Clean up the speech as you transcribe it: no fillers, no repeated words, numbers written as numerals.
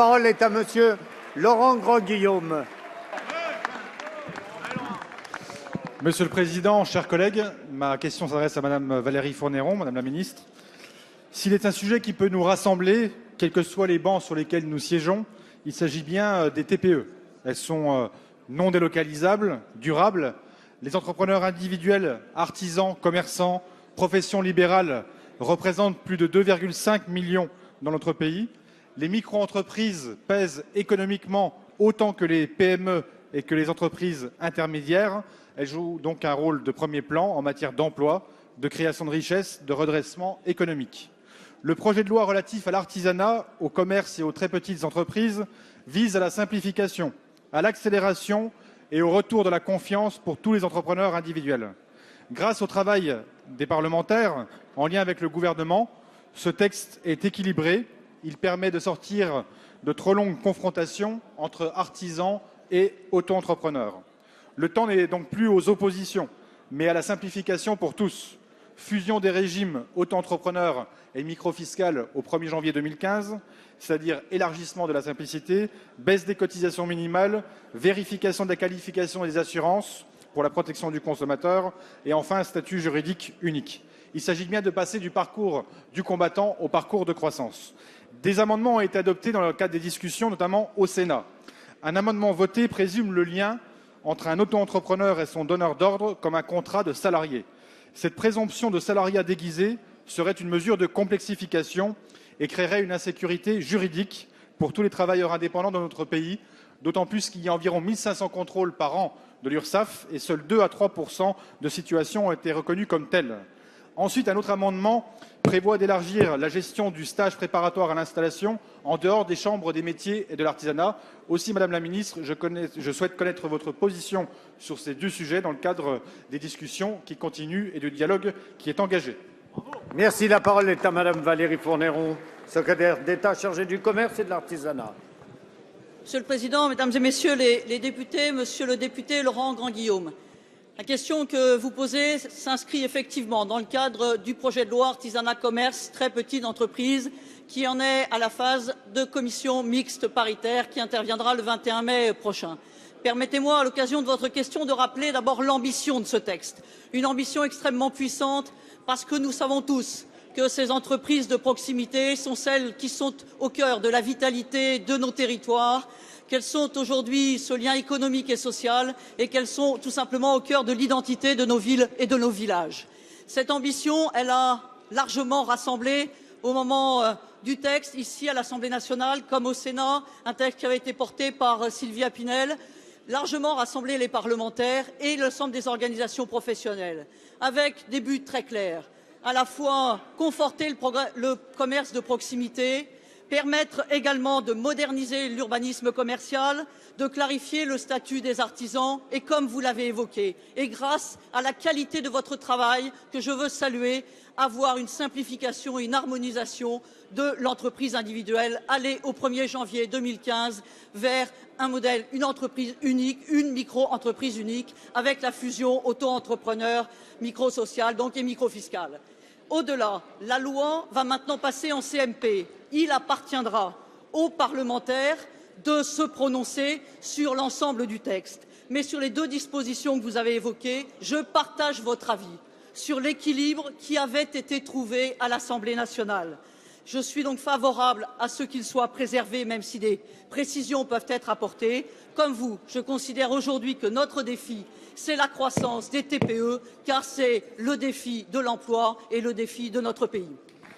La parole est à monsieur Laurent Grandguillaume. Monsieur le Président, chers collègues, ma question s'adresse à Madame Valérie Fournéron, Madame la Ministre. S'il est un sujet qui peut nous rassembler, quels que soient les bancs sur lesquels nous siégeons, il s'agit bien des TPE. Elles sont non délocalisables, durables. Les entrepreneurs individuels, artisans, commerçants, professions libérales représentent plus de 2,5 millions dans notre pays. Les micro-entreprises pèsent économiquement autant que les PME et que les entreprises intermédiaires. Elles jouent donc un rôle de premier plan en matière d'emploi, de création de richesses, de redressement économique. Le projet de loi relatif à l'artisanat, au commerce et aux très petites entreprises vise à la simplification, à l'accélération et au retour de la confiance pour tous les entrepreneurs individuels. Grâce au travail des parlementaires, en lien avec le gouvernement, ce texte est équilibré. Il permet de sortir de trop longues confrontations entre artisans et auto-entrepreneurs. Le temps n'est donc plus aux oppositions, mais à la simplification pour tous. Fusion des régimes auto-entrepreneurs et micro-fiscales au 1er janvier 2015, c'est-à-dire élargissement de la simplicité, baisse des cotisations minimales, vérification de la qualification des assurances pour la protection du consommateur et enfin un statut juridique unique. Il s'agit bien de passer du parcours du combattant au parcours de croissance. Des amendements ont été adoptés dans le cadre des discussions, notamment au Sénat. Un amendement voté présume le lien entre un auto-entrepreneur et son donneur d'ordre comme un contrat de salarié. Cette présomption de salariat déguisé serait une mesure de complexification et créerait une insécurité juridique pour tous les travailleurs indépendants dans notre pays, d'autant plus qu'il y a environ 1500 contrôles par an de l'URSSAF et seuls 2 à 3% de situations ont été reconnues comme telles. Ensuite, un autre amendement prévoit d'élargir la gestion du stage préparatoire à l'installation en dehors des chambres des métiers et de l'artisanat. Aussi, Madame la Ministre, je souhaite connaître votre position sur ces deux sujets dans le cadre des discussions qui continuent et du dialogue qui est engagé. Merci. La parole est à Madame Valérie Fournéron, secrétaire d'État chargée du commerce et de l'artisanat. Monsieur le Président, Mesdames et Messieurs les députés, Monsieur le député Laurent Grandguillaume, la question que vous posez s'inscrit effectivement dans le cadre du projet de loi artisanat commerce très petites entreprises qui en est à la phase de commission mixte paritaire qui interviendra le 21 mai prochain. Permettez-moi, à l'occasion de votre question, de rappeler d'abord l'ambition de ce texte. Une ambition extrêmement puissante parce que nous savons tous que ces entreprises de proximité sont celles qui sont au cœur de la vitalité de nos territoires, qu'elles sont aujourd'hui ce lien économique et social et qu'elles sont tout simplement au cœur de l'identité de nos villes et de nos villages. Cette ambition, elle a largement rassemblé au moment du texte, ici à l'Assemblée nationale comme au Sénat, un texte qui avait été porté par Sylvia Pinel, largement rassemblé les parlementaires et l'ensemble des organisations professionnelles, avec des buts très clairs, à la fois conforter le commerce de proximité, permettre également de moderniser l'urbanisme commercial, de clarifier le statut des artisans et, comme vous l'avez évoqué, et grâce à la qualité de votre travail que je veux saluer, avoir une simplification et une harmonisation de l'entreprise individuelle, aller au 1er janvier 2015 vers un modèle, une entreprise unique, une micro-entreprise unique, avec la fusion auto-entrepreneur, micro-social donc et micro-fiscal. Au-delà, la loi va maintenant passer en CMP. Il appartiendra aux parlementaires de se prononcer sur l'ensemble du texte. Mais sur les deux dispositions que vous avez évoquées, je partage votre avis sur l'équilibre qui avait été trouvé à l'Assemblée nationale. Je suis donc favorable à ce qu'il soit préservé, même si des précisions peuvent être apportées. Comme vous, je considère aujourd'hui que notre défi, c'est la croissance des TPE, car c'est le défi de l'emploi et le défi de notre pays.